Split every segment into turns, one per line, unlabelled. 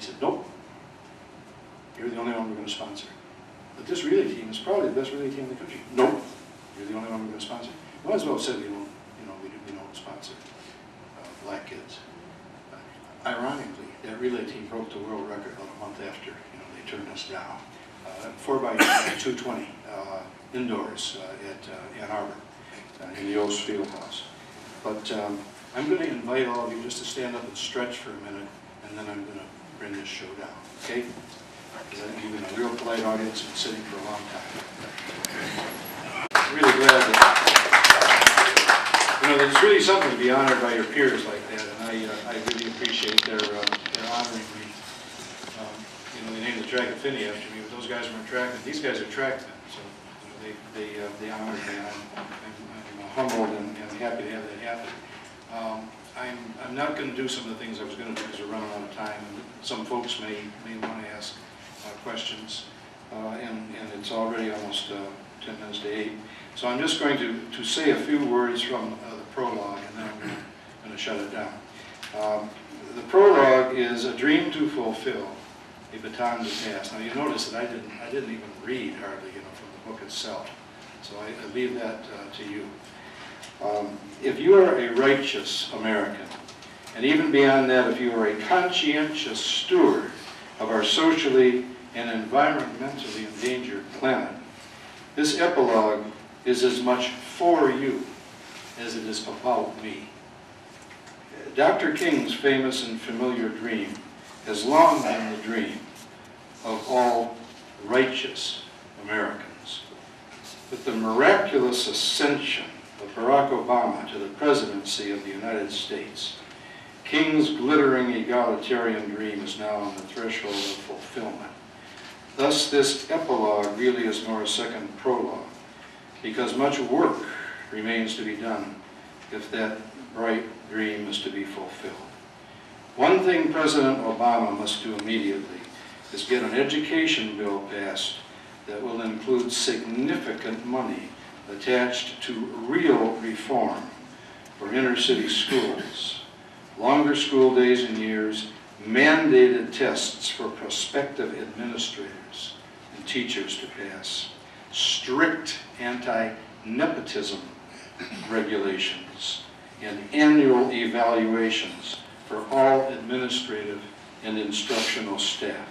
He said, nope, you're the only one we're going to sponsor. But this relay team is probably the best relay team in the country. Nope, you're the only one we're going to sponsor. Might as well have said we don't sponsor black kids. Ironically, that relay team broke the world record about a month after they turned us down. 4x220 indoors at Ann Arbor in the old field house. But I'm going to invite all of you just to stand up and stretch for a minute, and then I'm going to bring this show down, okay? Because I think you've been a real polite audience and sitting for a long time. I'm really glad that, it's really something to be honored by your peers like that, and I really appreciate their honoring me. They named the track affinity after me, but those guys weren't trackmen. These guys are trackmen, so they honored me, and I'm humbled and happy to have that happen. I'm not going to do some of the things I was going to do because we're running out of time, and some folks may want to ask questions, and it's already almost 10 minutes to 8. So I'm just going to say a few words from the prologue, and then I'm going to shut it down. The prologue is a dream to fulfill, a baton to pass. Now you notice that I didn't even read hardly, from the book itself. So I leave that to you. If you are a righteous American, and even beyond that, if you are a conscientious steward of our socially and environmentally endangered planet, this epilogue is as much for you as it is about me. Dr. King's famous and familiar dream has long been the dream of all righteous Americans. But the miraculous ascension of Barack Obama to the presidency of the United States, King's glittering egalitarian dream is now on the threshold of fulfillment. Thus, this epilogue really is more a second prologue, because much work remains to be done if that bright dream is to be fulfilled. One thing President Obama must do immediately is get an education bill passed that will include significant money attached to real reform for inner city schools, longer school days and years, mandated tests for prospective administrators and teachers to pass, strict anti-nepotism regulations, and annual evaluations for all administrative and instructional staff.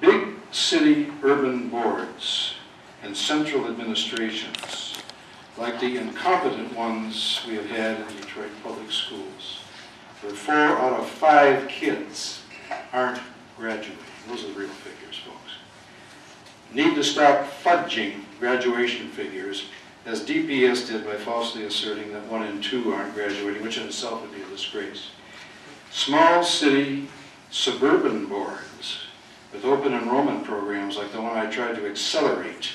Big city urban boards and central administrations, like the incompetent ones we have had in Detroit public schools, where 4 out of 5 kids aren't graduating. Those are the real figures, folks. Need to stop fudging graduation figures, as DPS did by falsely asserting that 1 in 2 aren't graduating, which in itself would be a disgrace. Small city suburban boards with open enrollment programs like the one I tried to accelerate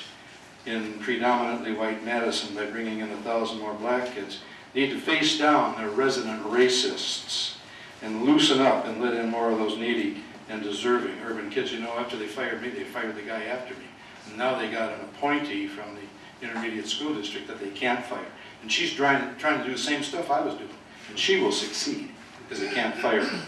in predominantly white Madison by bringing in 1,000 more black kids need to face down their resident racists and loosen up and let in more of those needy and deserving urban kids. After they fired me, they fired the guy after me. And now they got an appointee from the intermediate school district that they can't fire. And she's trying to do the same stuff I was doing. And she will succeed because they can't fire her.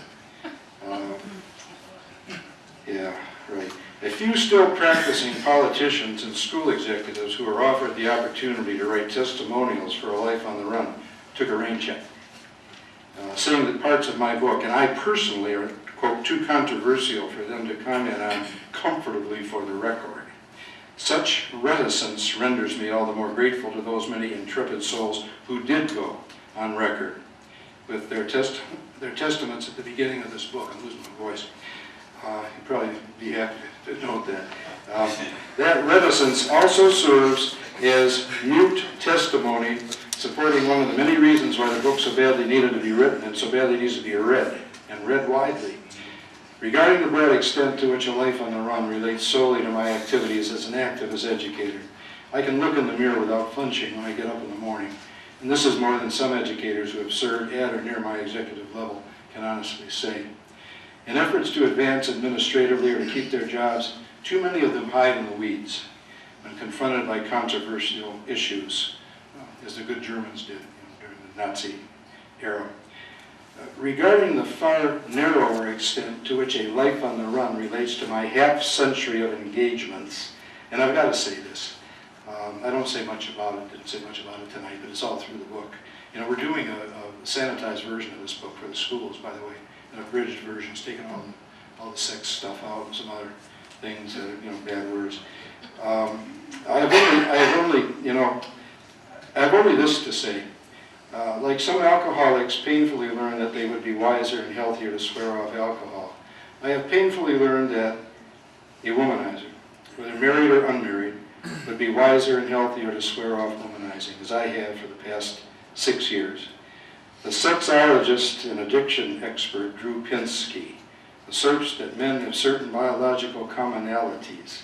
Yeah, right. A few still practicing politicians and school executives who are offered the opportunity to write testimonials for a life on the run took a rain check, saying that parts of my book, and I personally are, quote, too controversial for them to comment on comfortably for the record. Such reticence renders me all the more grateful to those many intrepid souls who did go on record with their testaments at the beginning of this book. I'm losing my voice. You'd probably be happy to note that. That reticence also serves as mute testimony supporting one of the many reasons why the book so badly needed to be written and so badly needs to be read, and read widely. Regarding the broad extent to which a life on the run relates solely to my activities as an activist educator, I can look in the mirror without flinching when I get up in the morning, and this is more than some educators who have served at or near my executive level can honestly say. In efforts to advance administratively or to keep their jobs, too many of them hide in the weeds when confronted by controversial issues, as the good Germans did during the Nazi era.
Regarding the far narrower extent to which a life on the run relates to my half-century of engagements, and I've got to say this, I don't say much about it, didn't say much about it tonight, but it's all through the book. You know, we're doing a sanitized version of this book for the schools, by the way, an abridged version. It's taking all the sex stuff out and some other things, you know, bad words. I have only this to say. Like some alcoholics painfully learn that they would be wiser and healthier to swear off alcohol, I have painfully learned that a womanizer, whether married or unmarried, would be wiser and healthier to swear off womanizing, as I have for the past 6 years. The sexologist and addiction expert Drew Pinsky asserts that men have certain biological commonalities,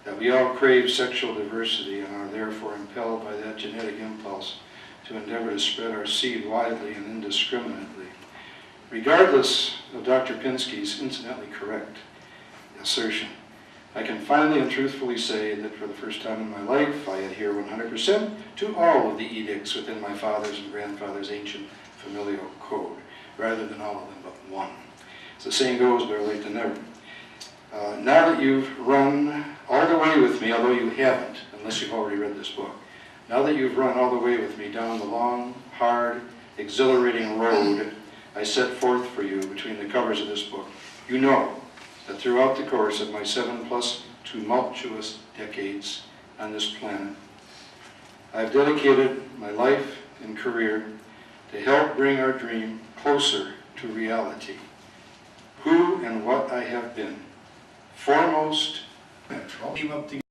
that we all crave sexual diversity and are therefore impelled by that genetic impulse to endeavor to spread our seed widely and indiscriminately. Regardless of Dr. Pinsky's incidentally correct assertion, I can finally and truthfully say that for the first time in my life, I adhere 100% to all of the edicts within my father's and grandfather's ancient familial code, rather than all of them but one. As the saying goes, better late than never. Now that you've run all the way with me, although you haven't, unless you've already read this book, now that you've run all the way with me down the long, hard, exhilarating road I set forth for you between the covers of this book, you know that throughout the course of my 7+ tumultuous decades on this planet, I've dedicated my life and career to help bring our dream closer to reality. Who and what I have been, foremost,
Team up together.